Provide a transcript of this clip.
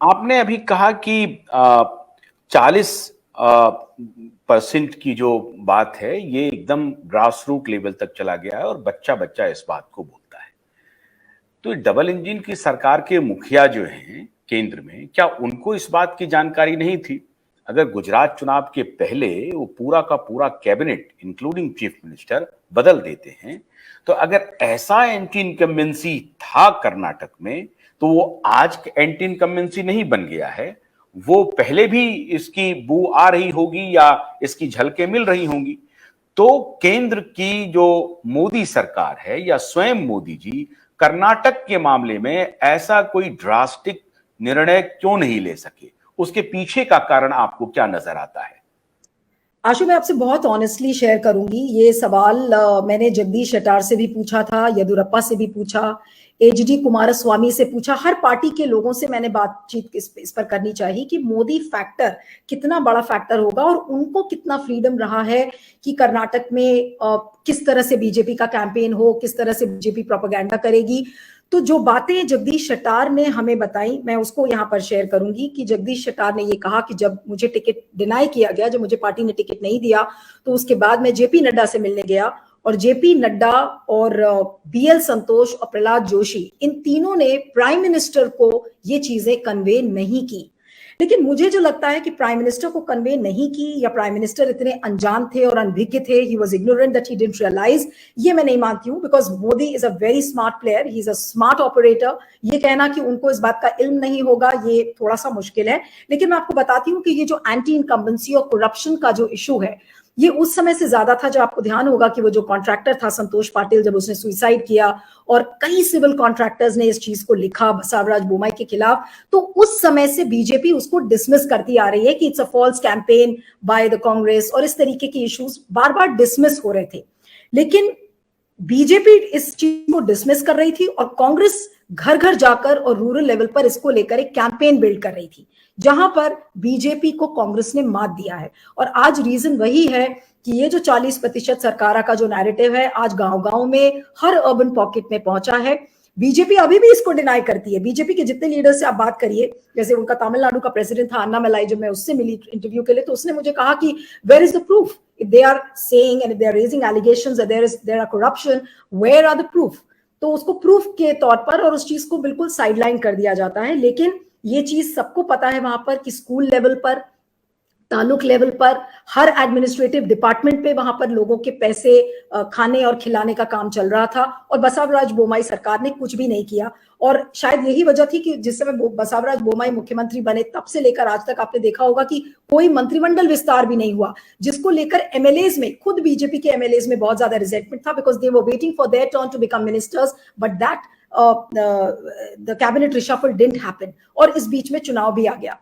आपने अभी कहा कि 40% की जो बात है ये एकदम ग्रास रूट लेवल तक चला गया है और बच्चा बच्चा इस बात को बोलता है। तो डबल इंजन की सरकार के मुखिया जो हैं केंद्र में, क्या उनको इस बात की जानकारी नहीं थी? अगर गुजरात चुनाव के पहले वो पूरा का पूरा कैबिनेट इंक्लूडिंग चीफ मिनिस्टर बदल देते हैं, तो अगर ऐसा एंटी इनकम्बेंसी था कर्नाटक में, तो वो आज एंटी इनकम्बेंसी नहीं बन गया है। वो पहले भी इसकी बू आ रही होगी या इसकी झलकें मिल रही होंगी। तो केंद्र की जो मोदी सरकार है या स्वयं मोदी जी कर्नाटक के मामले में ऐसा कोई ड्रास्टिक निर्णय क्यों नहीं ले सके? उसके पीछे का कारण आपको क्या नजर आता है? आशु, मैं आपसे बहुत ऑनेस्टली शेयर करूंगी। ये सवाल मैंने जगदीश शेट्टार से भी पूछा था, येदियुरप्पा से भी पूछा, एचडी कुमारस्वामी से पूछा। हर पार्टी के लोगों से मैंने बातचीत इस पर करनी चाहिए कि मोदी फैक्टर कितना बड़ा फैक्टर होगा और उनको कितना फ्रीडम रहा है कि कर्नाटक में किस तरह से बीजेपी का कैंपेन हो, किस तरह से बीजेपी प्रोपेगेंडा करेगी। तो जो बातें जगदीश शेट्टार ने हमें बताई, मैं उसको यहाँ पर शेयर करूंगी कि जगदीश शेट्टार ने ये कहा कि जब मुझे टिकट डिनाई किया गया, जब मुझे पार्टी ने टिकट नहीं दिया, तो उसके बाद मैं जेपी नड्डा से मिलने गया और जेपी नड्डा और बीएल संतोष और प्रहलाद जोशी, इन तीनों ने प्राइम मिनिस्टर को ये चीजें कन्वे नहीं की। लेकिन मुझे जो लगता है कि प्राइम मिनिस्टर को कन्वे नहीं की या प्राइम मिनिस्टर इतने अनजान थे और अनभिज्ञ थे, he was ignorant that he didn't realise, ये मैं नहीं मानती हूँ। Because Modi is a very smart player, he is a smart operator. ये कहना कि उनको इस बात का इल्म नहीं होगा, ये थोड़ा सा मुश्किल है। लेकिन मैं आपको बताती हूँ कि ये जो एंटी इनकम्बेंसी और करप्शन का जो इशू है, ये उस समय से ज्यादा था। जब आपको ध्यान होगा कि वो जो कॉन्ट्रैक्टर था संतोष पाटिल, जब उसने सुसाइड किया और कई सिविल कॉन्ट्रैक्टर्स ने इस चीज को लिखा बसवराज बोम्मई के खिलाफ, तो उस समय से बीजेपी उसको डिसमिस करती आ रही है कि it's a false campaign by the Congress, और इस तरीके के इश्यूज बार बार डिसमिस हो रहे थे। लेकिन बीजेपी इस चीज को डिसमिस कर रही थी और कांग्रेस घर घर जाकर और रूरल लेवल पर इसको लेकर एक कैंपेन बिल्ड कर रही थी, जहां पर बीजेपी को कांग्रेस ने मात दिया है। और आज रीजन वही है कि ये जो 40% सरकारा का जो नैरेटिव है, आज गांव गांव में हर अर्बन पॉकेट में पहुंचा है। बीजेपी अभी भी इसको डिनाई करती है। बीजेपी के जितने लीडर से आप बात करिए, जैसे उनका तमिलनाडु का प्रेसिडेंट था अन्नामलाई, जब मैं उससे मिली इंटरव्यू के लिए, तो उसने मुझे कहा कि where is the proof? if they are saying and if they are raising allegations that there are corruption, where are the proof? तो उसको प्रूफ के तौर पर और उस चीज को बिल्कुल साइडलाइन कर दिया जाता है। लेकिन ये चीज सबको पता है वहां पर कि स्कूल लेवल पर, तालुक लेवल पर, हर एडमिनिस्ट्रेटिव डिपार्टमेंट पे वहां पर लोगों के पैसे खाने और खिलाने का काम चल रहा था और बसवराज बोम्मई सरकार ने कुछ भी नहीं किया। और शायद यही वजह थी कि जिस समय बसवराज बोम्मई मुख्यमंत्री बने, तब से लेकर आज तक आपने देखा होगा कि कोई मंत्रिमंडल विस्तार भी नहीं हुआ, जिसको लेकर एमएलएज में, खुद बीजेपी के एमएलएज में बहुत ज्यादा रिजेंटमेंट था, because they were waiting for their turn to become ministers, but that the cabinet reshuffle didn't happen और इस बीच में चुनाव भी आ गया।